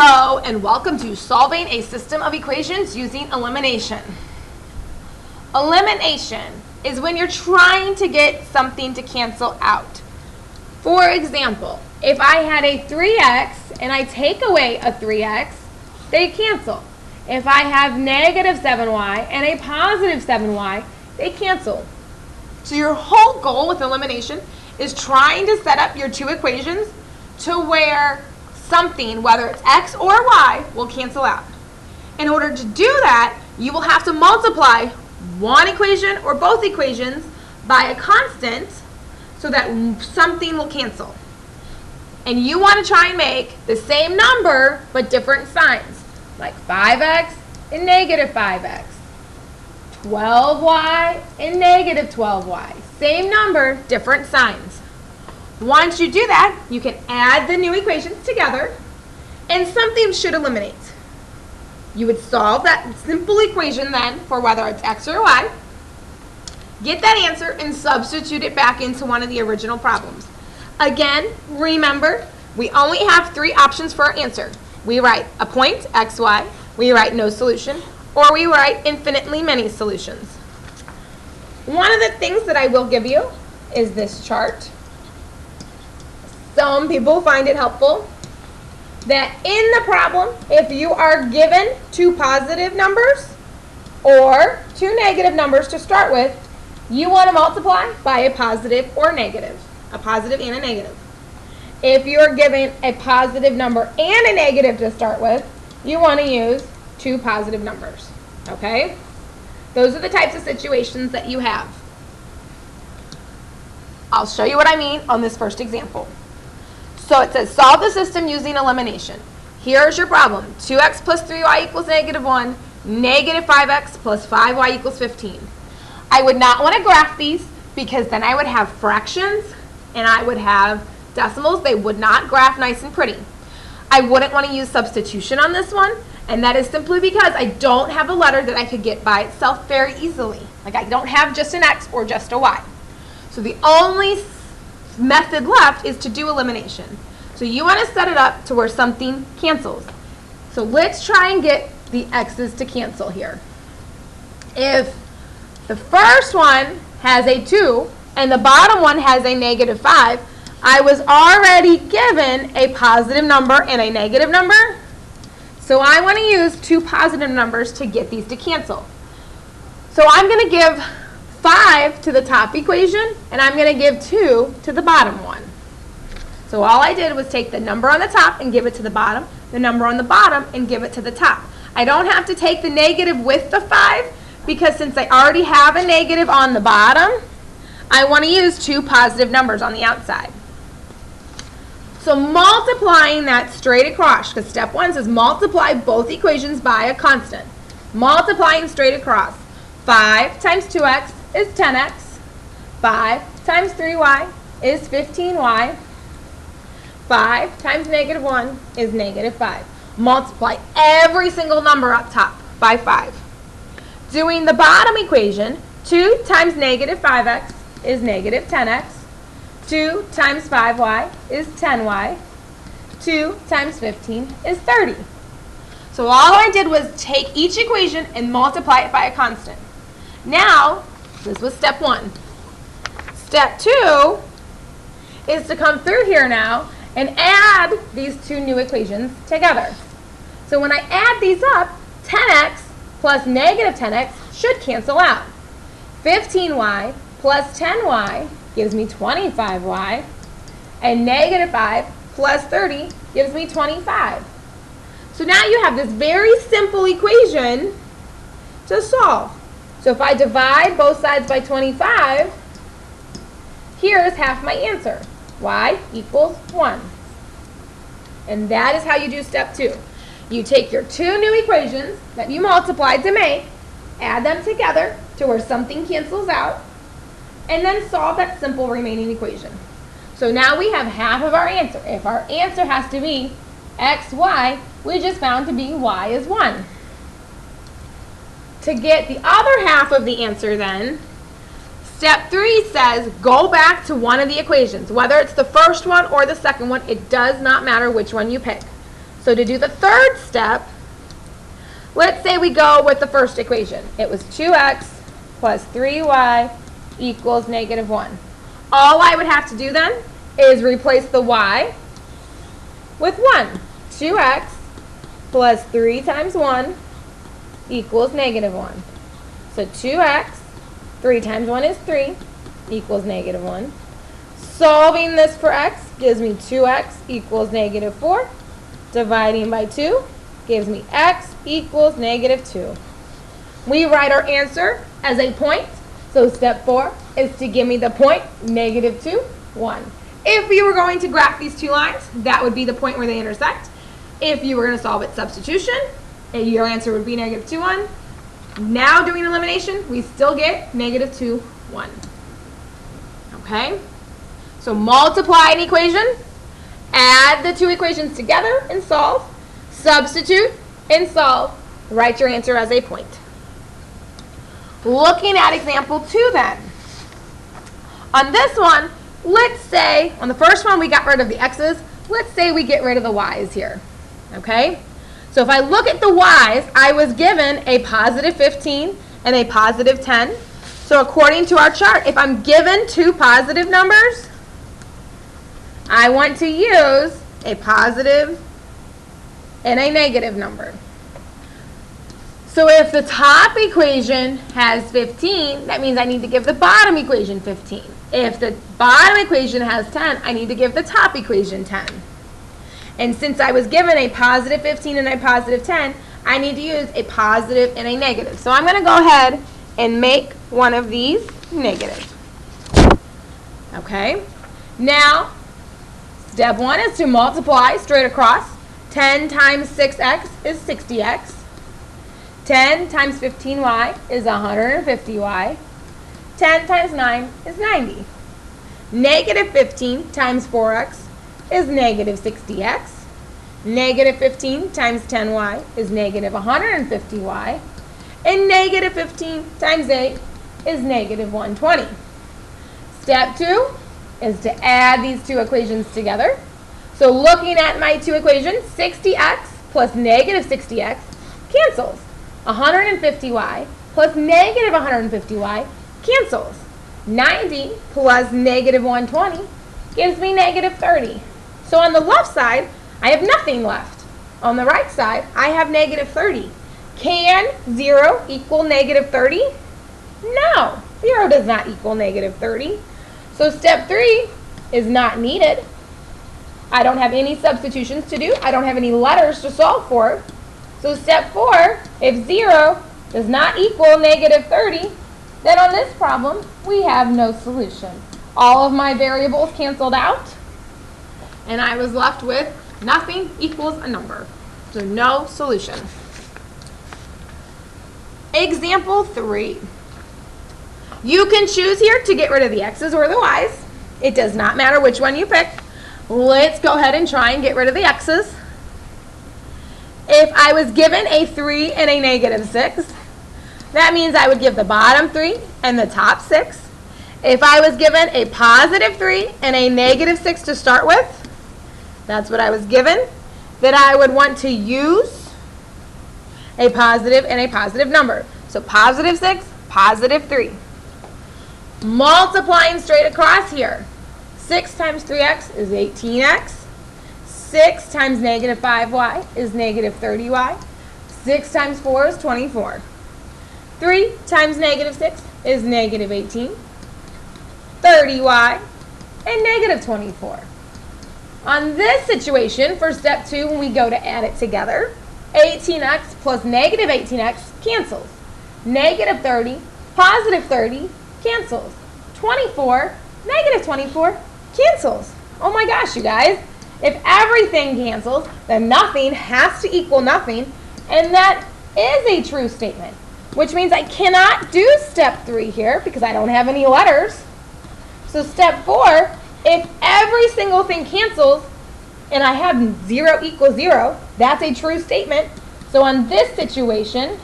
Hello and welcome to solving a system of equations using elimination. Elimination is when you're trying to get something to cancel out. For example, if I had a 3x and I take away a 3x, they cancel. If I have negative 7y and a positive 7y, they cancel. So your whole goal with elimination is trying to set up your two equations to where something, whether it's x or y, will cancel out. In order to do that, you will have to multiply one equation or both equations by a constant so that something will cancel. And you want to try and make the same number but different signs, like 5x and negative 5x, 12y and negative 12y. Same number, different signs. Once you do that, you can add the new equations together and something should eliminate. You would solve that simple equation then for whether it's x or y, get that answer and substitute it back into one of the original problems. Again, remember, we only have three options for our answer. We write a point, x, y, we write no solution, or we write infinitely many solutions. One of the things that I will give you is this chart. Some people find it helpful that in the problem, if you are given two positive numbers or two negative numbers to start with, you want to multiply by a positive or negative, a positive and a negative. If you are given a positive number and a negative to start with, you want to use two positive numbers, okay? Those are the types of situations that you have. I'll show you what I mean on this first example. So it says solve the system using elimination. Here's your problem. 2x plus 3y equals negative 1, negative 5x plus 5y equals 15. I would not want to graph these because then I would have fractions and I would have decimals. They would not graph nice and pretty. I wouldn't want to use substitution on this one, and that is simply because I don't have a letter that I could get by itself very easily. Like I don't have just an x or just a y. So the only method left is to do elimination. So you want to set it up to where something cancels. So let's try and get the x's to cancel here. If the first one has a 2 and the bottom one has a negative 5, I was already given a positive number and a negative number. So I want to use two positive numbers to get these to cancel. So I'm going to give 5 to the top equation, and I'm going to give 2 to the bottom one. So all I did was take the number on the top and give it to the bottom, the number on the bottom and give it to the top. I don't have to take the negative with the 5 because since I already have a negative on the bottom, I want to use two positive numbers on the outside. So multiplying that straight across, because step 1 says multiply both equations by a constant. Multiplying straight across. 5 times 2x is 10x. 5 times 3y is 15y. 5 times negative 1 is negative 5. Multiply every single number up top by 5. Doing the bottom equation, 2 times negative 5x is negative 10x. 2 times 5y is 10y. 2 times 15 is 30. So all I did was take each equation and multiply it by a constant. Now, this was step 1. Step 2 is to come through here now and add these two new equations together. So when I add these up, 10x plus negative 10x should cancel out. 15y plus 10y gives me 25y, and negative 5 plus 30 gives me 25. So now you have this very simple equation to solve. So if I divide both sides by 25, here's half my answer. Y equals 1. And that is how you do step 2. You take your two new equations that you multiplied to make, add them together to where something cancels out, and then solve that simple remaining equation. So now we have half of our answer. If our answer has to be x, y, we just found to be y is 1. To get the other half of the answer then, step 3 says go back to one of the equations. Whether it's the first one or the second one, it does not matter which one you pick. So to do the third step, let's say we go with the first equation. It was 2x plus 3y equals -1. All I would have to do then is replace the y with 1. 2x plus 3 times 1 equals -1. So 2x, 3 times 1 is 3, equals -1. Solving this for x gives me 2x equals -4. Dividing by 2 gives me x equals -2. We write our answer as a point. So step 4 is to give me the point -2, 1. If you were going to graph these two lines, that would be the point where they intersect. If you were going to solve it substitution, your answer would be -2, 1. Now doing elimination, we still get -2, 1. Okay? So multiply an equation, add the two equations together and solve, substitute and solve, write your answer as a point. Looking at example 2 then. On this one, let's say, on the first one we got rid of the x's, let's say we get rid of the y's here, okay? So if I look at the y's, I was given a positive 15 and a positive 10. So according to our chart, if I'm given two positive numbers, I want to use a positive and a negative number. So if the top equation has 15, that means I need to give the bottom equation 15. If the bottom equation has 10, I need to give the top equation 10. And since I was given a positive 15 and a positive 10, I need to use a positive and a negative. So I'm going to go ahead and make one of these negative. Okay? Now, step 1 is to multiply straight across. 10 times 6x is 60x. 10 times 15y is 150y. 10 times 9 is 90. Negative 15 times 4x is negative 60x. Negative 15 times 10y is negative 150y. And negative 15 times 8 is negative 120. Step 2 is to add these two equations together. So looking at my two equations, 60x plus negative 60x cancels. 150y plus negative 150y cancels. 90 plus negative 120 gives me negative 30. So on the left side, I have nothing left. On the right side, I have negative 30. Can 0 equal negative 30? No, 0 does not equal negative 30. So step 3 is not needed. I don't have any substitutions to do. I don't have any letters to solve for. So step 4, if 0 does not equal negative 30, then on this problem, we have no solution. All of my variables canceled out, and I was left with nothing equals a number. So no solution. Example 3. You can choose here to get rid of the x's or the y's. It does not matter which one you pick. Let's go ahead and try and get rid of the x's. If I was given a 3 and a negative 6, that means I would give the bottom 3 and the top 6. If I was given a positive 3 and a negative 6 to start with, that's what I was given, that I would want to use a positive and a positive number. So positive 6, positive 3. Multiplying straight across here. 6 times 3x is 18x. 6 times negative 5y is negative 30y. 6 times 4 is 24. 3 times negative 6 is negative 18. 30y and negative 24. On this situation, for step 2, when we go to add it together, 18x plus negative 18x cancels. Negative 30, positive 30 cancels. 24, negative 24 cancels. Oh my gosh, you guys. If everything cancels, then nothing has to equal nothing, and that is a true statement, which means I cannot do step 3 here because I don't have any letters. So step 4, if every single thing cancels and I have 0 equals 0, that's a true statement. So on this situation,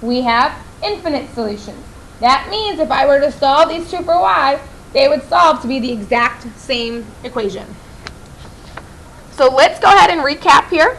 we have infinite solutions. That means if I were to solve these two for y, they would solve to be the exact same equation. So So let's go ahead and recap here.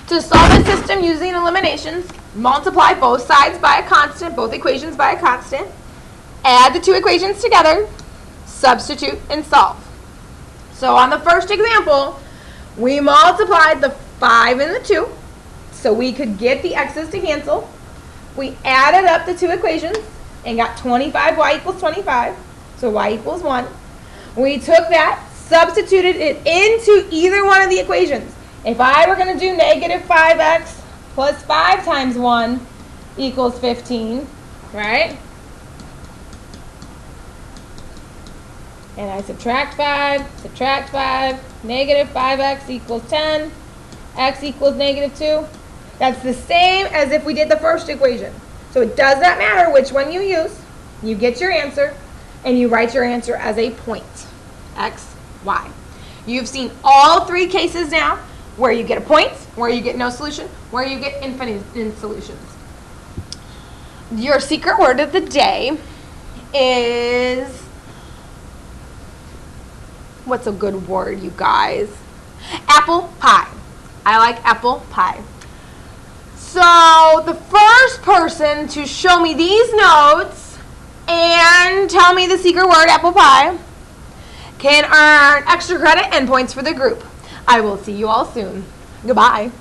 To solve a system using eliminations, multiply both sides by a constant, both equations by a constant, add the two equations together, substitute, and solve. So on the first example, we multiplied the 5 and the 2, so we could get the x's to cancel. We added up the two equations and got 25y equals 25, so y equals 1. We took that, substituted it into either one of the equations. If I were going to do negative 5x plus 5 times 1 equals 15, right? And I subtract 5, negative 5x equals 10, x equals negative 2. That's the same as if we did the first equation. So it does not matter which one you use. You get your answer, and you write your answer as a point, x, y. You've seen all three cases now, where you get a point, where you get no solution, where you get infinite solutions. Your secret word of the day is, what's a good word, you guys? Apple pie. I like apple pie. So the first person to show me these notes and tell me the secret word, apple pie, can earn extra credit and points for the group. I will see you all soon. Goodbye.